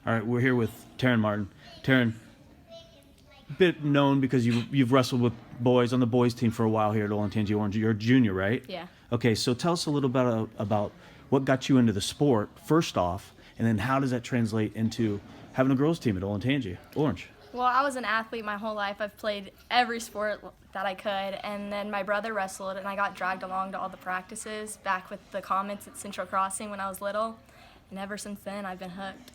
All right, we're here with Taryn Martin. Taryn, a bit known because you've wrestled with boys on the boys team for a while here at Olentangy Orange. You're a junior, right? Yeah. Okay, so tell us a little bit about what got you into the sport, first off, and then how does that translate into having a girls team at Olentangy Orange? Well, I was an athlete my whole life. I've played every sport that I could, and then my brother wrestled, and I got dragged along to all the practices back with the Comets at Central Crossing when I was little, and ever since then I've been hooked.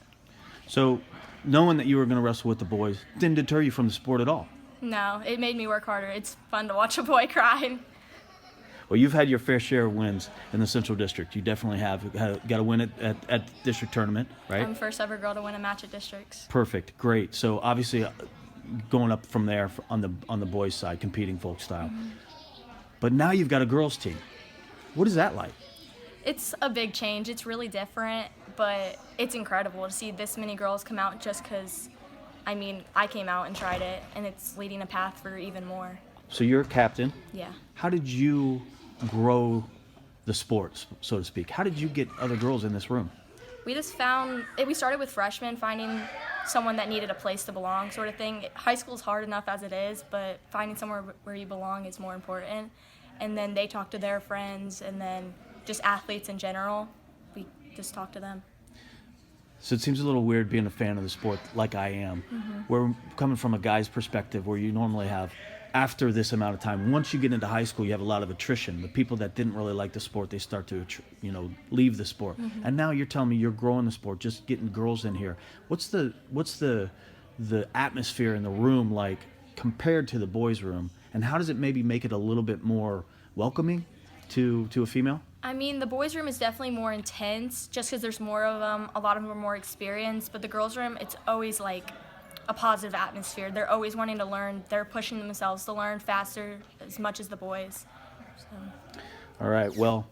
So knowing that you were going to wrestle with the boys didn't deter you from the sport at all? No, it made me work harder. It's fun to watch a boy cry. Well, you've had your fair share of wins in the Central District. You definitely have. Got a win at the district tournament, right? I'm the first ever girl to win a match at districts. Perfect, great. So obviously, going up from there on the boys' side, competing folk style. Mm-hmm. But now you've got a girls' team. What is that like? It's a big change. It's really different, but it's incredible to see this many girls come out just because, I came out and tried it, and it's leading a path for even more. So you're a captain. Yeah. How did you grow the sport, so to speak? How did you get other girls in this room? We started with freshmen, finding someone that needed a place to belong sort of thing. High school's hard enough as it is, but finding somewhere where you belong is more important. And then they talk to their friends, and then just athletes in general, we just talk to them. So it seems a little weird being a fan of the sport like I am. Mm-hmm. We're coming from a guy's perspective where you normally have, after this amount of time, once you get into high school, you have a lot of attrition. The people that didn't really like the sport, they start to, leave the sport. Mm-hmm. And now you're telling me you're growing the sport, just getting girls in here. What's the atmosphere in the room like compared to the boys' room? And how does it maybe make it a little bit more welcoming to a female? The boys' room is definitely more intense just because there's more of them. A lot of them are more experienced. But the girls' room, it's always like a positive atmosphere. They're always wanting to learn. They're pushing themselves to learn faster as much as the boys. So. All right. Well,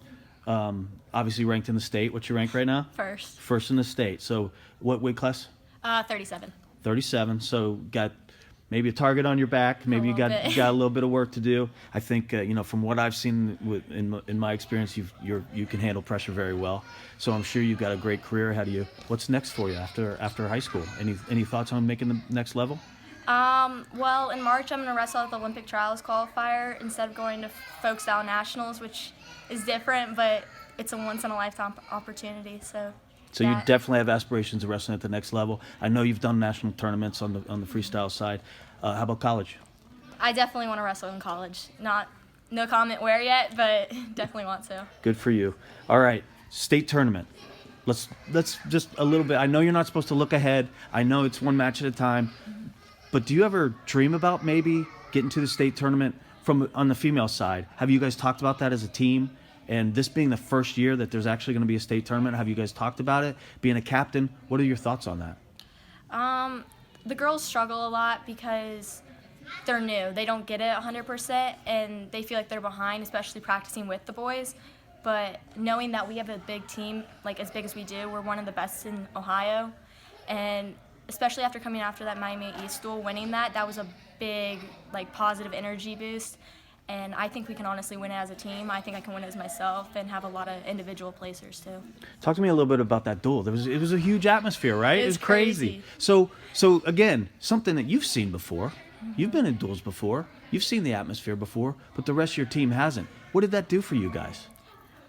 obviously ranked in the state. What's your rank right now? First. First in the state. So what weight class? 37. 37. So got maybe a target on your back. Maybe you got a little bit of work to do. I think from what I've seen in my experience, you can handle pressure very well. So I'm sure you've got a great career ahead of you. What's next for you after high school? Any thoughts on making the next level? Well, in March I'm going to wrestle at the Olympic Trials qualifier instead of going to folk style nationals, which is different, but it's a once in a lifetime opportunity. So you definitely have aspirations of wrestling at the next level. I know you've done national tournaments on the freestyle side. How about college? I definitely want to wrestle in college. No comment where yet, but definitely want to. Good for you. All right, state tournament. Let's just a little bit. I know you're not supposed to look ahead. I know it's one match at a time. But do you ever dream about maybe getting to the state tournament on the female side? Have you guys talked about that as a team? And this being the first year that there's actually going to be a state tournament, have you guys talked about it? Being a captain, what are your thoughts on that? The girls struggle a lot because they're new. They don't get it 100%, and they feel like they're behind, especially practicing with the boys. But knowing that we have a big team, like as big as we do, we're one of the best in Ohio. And especially after coming after that Miami East duel, winning that was a big, positive energy boost. And I think we can honestly win it as a team. I think I can win it as myself and have a lot of individual placers too. Talk to me a little bit about that duel. It was a huge atmosphere, right? It was crazy. So again, something that you've seen before. Mm-hmm. You've been in duels before. You've seen the atmosphere before, but the rest of your team hasn't. What did that do for you guys?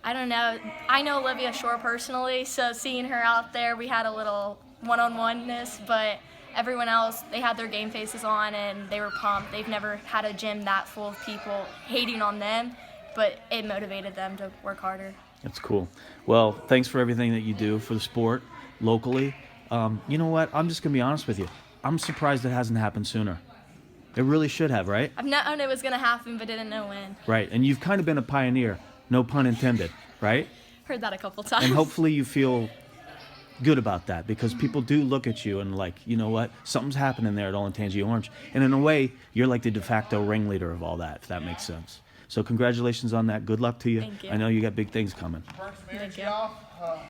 I don't know. I know Olivia Shore personally, so seeing her out there, we had a little one-on-one-ness, but everyone else, they had their game faces on and they were pumped. They've never had a gym that full of people hating on them, but it motivated them to work harder. That's cool. Well, thanks for everything that you do for the sport locally. You know what? I'm just going to be honest with you. I'm surprised it hasn't happened sooner. It really should have, right? I've known it was going to happen, but didn't know when. Right, and you've kind of been a pioneer, no pun intended, right? Heard that a couple times. And hopefully you feel good about that because people do look at you and you know what? Something's happening there at Olentangy Orange. And in a way, you're like the de facto ringleader of all that, if that makes sense. So congratulations on that. Good luck to you. Thank you. I know you got big things coming. Thank you.